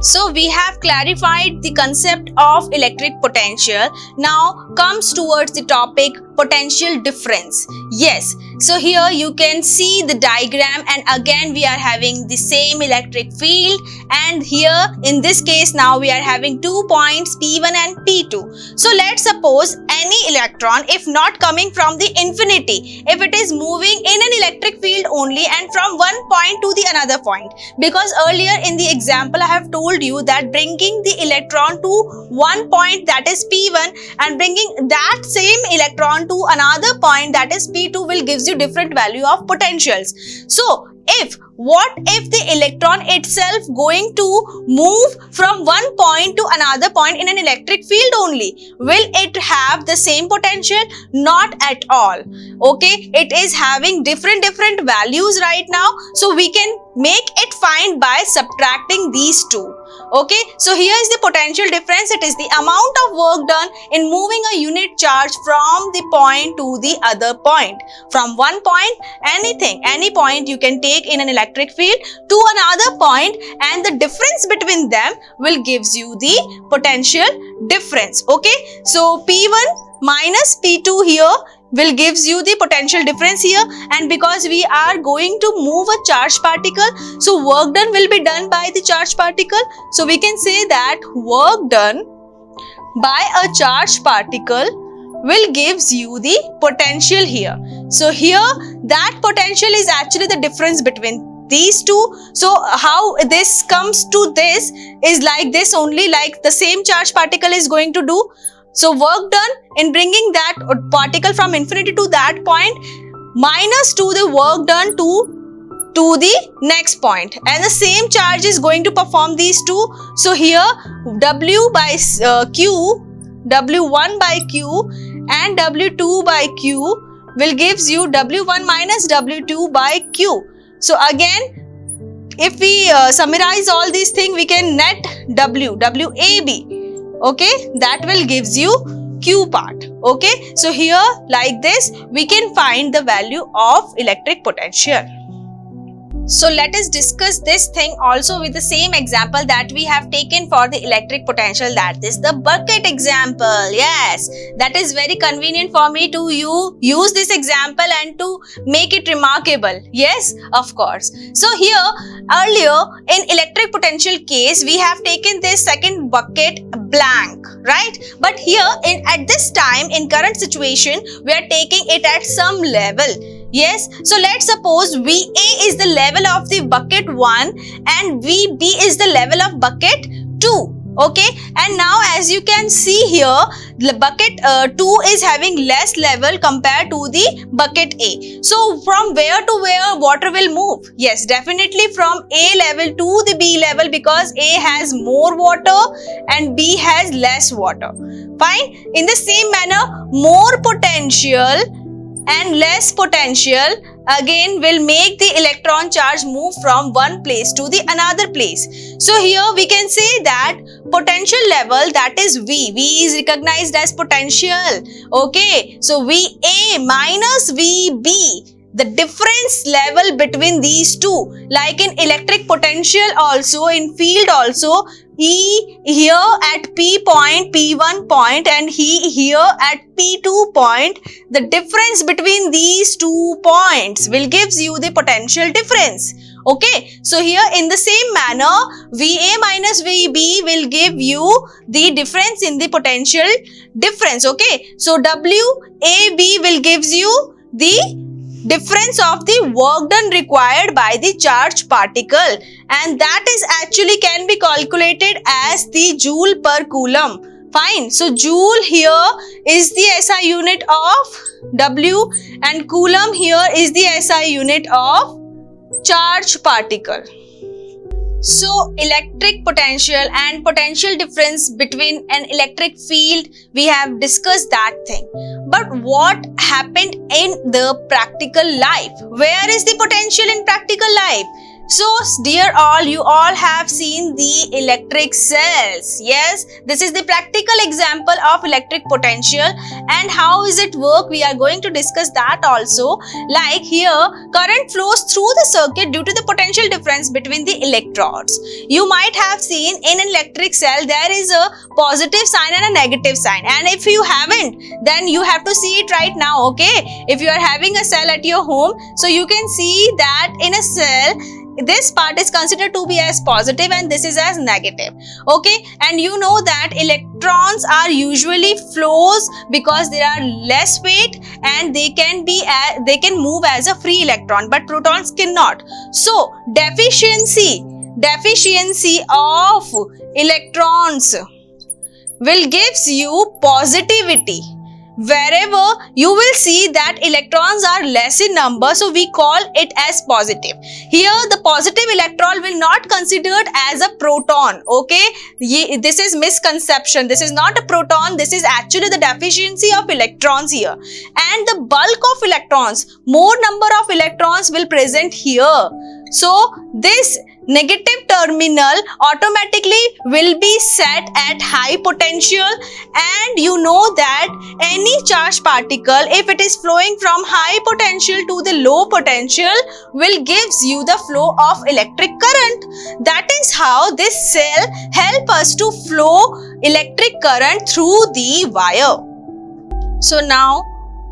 So we have clarified the concept of electric potential. Now comes towards the topic potential difference. Yes, so here you can see the diagram, and again we are having the same electric field, and here in this case now we are having 2 points P1 and P2. So let's suppose any electron, if not coming from the infinity, if it is moving in an electric field only and from one point to the another point, because earlier in the example I have told you that bringing the electron to one point, that is P1, and bringing that same electron to another point, that is P2, will gives you different value of potentials. So what if the electron itself going to move from one point to another point in an electric field only? Will it have the same potential? Not at all. Okay, it is having different values right now. So we can make it find by subtracting these two. Okay, so here is the potential difference. It is the amount of work done in moving a unit charge from the point to the other point. From one point, any point you can take in an electric field to another point, and the difference between them will gives you the potential difference. Okay, so P1 minus P2 here will gives you the potential difference here, and because we are going to move a charged particle, so work done will be done by the charged particle. So we can say that work done by a charged particle will gives you the potential here. So here that potential is actually the difference between these two. So how this comes to this is like this only, like the same charged particle is going to do. So work done in bringing that particle from infinity to that point minus to the work done to the next point, and the same charge is going to perform these two. So here W by Q, W1 by Q and W2 by Q will gives you W1 minus W2 by Q. So again, if we summarize all these things, we can net WAB. Okay, that will gives you Q part. Okay, so here like this we can find the value of electric potential. So let us discuss this thing also with the same example that we have taken for the electric potential, that is the bucket example. Yes, that is very convenient for me to use this example and to make it remarkable. Yes, of course. So here earlier in electric potential case we have taken this second bucket blank, right? But here at this time in current situation we are taking it at some level. Yes, so let's suppose VA is the level of the bucket 1 and VB is the level of bucket 2. Okay, and now as you can see here, the bucket 2 is having less level compared to the bucket A. So from where to where water will move? Yes, definitely from A level to the B level, because A has more water and B has less water. Fine. In the same manner, more potential and less potential again will make the electron charge move from one place to the another place. So here we can say that potential level, that is V is recognized as potential. Okay, so VA minus VB, the difference level between these two, like in electric potential also, in field also, E here at P point, P1 point, and he here at P2 point, the difference between these 2 points will gives you the potential difference. Okay, so here in the same manner, VA minus VB will give you the difference in the potential difference. Okay, so WAB will gives you the difference of the work done required by the charged particle, and that is actually can be calculated as the joule per coulomb. Fine, so joule here is the SI unit of W and coulomb here is the SI unit of charged particle. So electric potential and potential difference between an electric field, we have discussed that thing. But what happened in the practical life? Where is the potential in practical life? So dear all, you all have seen the electric cells. Yes, this is the practical example of electric potential, and how is it work? We are going to discuss that also. Like here, current flows through the circuit due to the potential difference between the electrodes. You might have seen in an electric cell there is a positive sign and a negative sign, and if you haven't, then you have to see it right now. Okay, if you are having a cell at your home, so you can see that in a cell this part is considered to be as positive and this is as negative. Okay, and you know that electrons are usually flows because they are less weight and they can move as a free electron, but protons cannot. So deficiency of electrons will gives you positivity. Wherever you will see that electrons are less in number, so we call it as positive. Here the positive electron will not considered as a proton. Okay, this is misconception. This is not a proton, this is actually the deficiency of electrons here. And the bulk of electrons, more number of electrons will present here. So this negative terminal automatically will be set at high potential, and you know that any charged particle, if it is flowing from high potential to the low potential, will gives you the flow of electric current. That is how this cell help us to flow electric current through the wire. So now,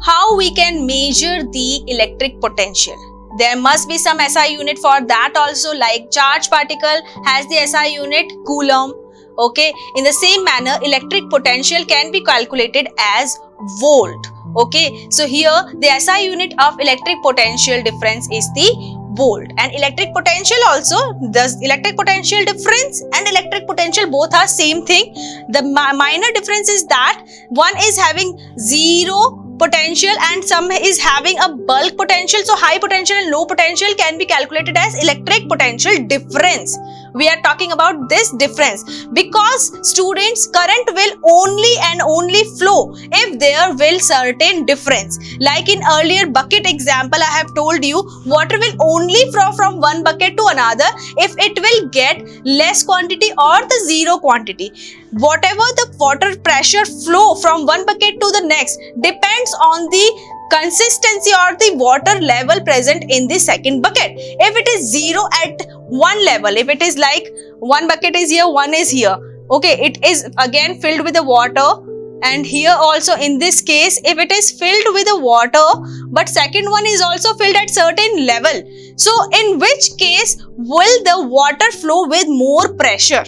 how we can measure the electric potential? There must be some SI unit for that also, like charged particle has the SI unit Coulomb. Okay, in the same manner, electric potential can be calculated as volt. Okay, so here the SI unit of electric potential difference is the volt, and electric potential also, the electric potential difference and electric potential both are same thing. The minor difference is that one is having zero potential and some is having a bulk potential. So high potential and low potential can be calculated as electric potential difference. We are talking about this difference because students, current will only and only flow if there will certain difference. Like in earlier bucket example, I have told you water will only flow from one bucket to another if it will get less quantity or the zero quantity. Whatever the water pressure flow from one bucket to the next depends on the consistency or the water level present in the second bucket. If it is zero at one level, if it is like one bucket is here, one is here, okay, it is again filled with the water. And here also in this case, if it is filled with the water, but second one is also filled at certain level, so in which case will the water flow with more pressure?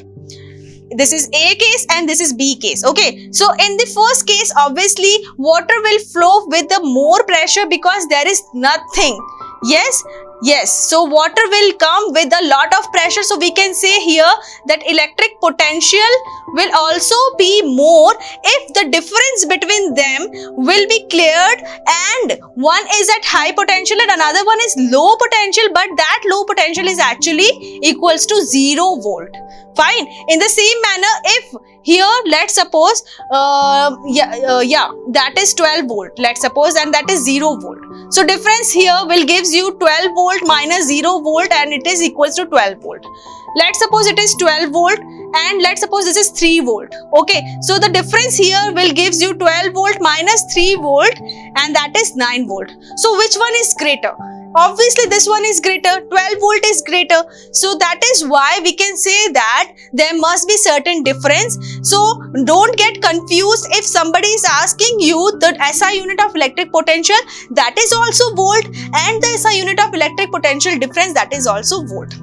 This is A case and this is B case. Okay, so in the first case, obviously water will flow with the more pressure because there is nothing. Yes, so water will come with a lot of pressure. So we can say here that electric potential will also be more if the difference between them will be cleared and one is at high potential and another one is low potential, but that low potential is actually equals to 0 volt. Fine. In the same manner, if here let's suppose that is 12 volt, let's suppose, and that is 0 volt. So difference here will gives you 12 volt minus 0 volt and it is equals to 12 volt. Let's suppose it is 12 volt and let's suppose this is 3 volt. Okay, so the difference here will gives you 12 volt minus 3 volt and that is 9 volt. So which one is greater? Obviously this one is greater, 12 volt is greater. So that is why we can say that there must be certain difference. So don't get confused if somebody is asking you the SI unit of electric potential, that is also volt, and the SI unit of electric potential difference, that is also volt.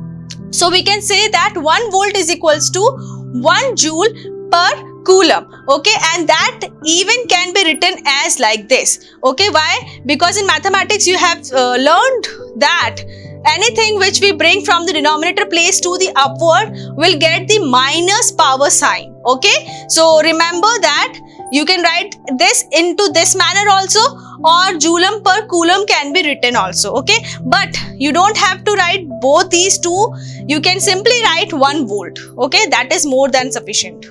So we can say that 1 volt is equals to 1 joule per Coulomb. Okay, and that even can be written as like this. Okay, why? Because in mathematics you have learned that anything which we bring from the denominator place to the upward will get the minus power sign. Okay, so remember that you can write this into this manner also, or joule per Coulomb can be written also. Okay, but you don't have to write both these two. You can simply write 1 volt. Okay, that is more than sufficient.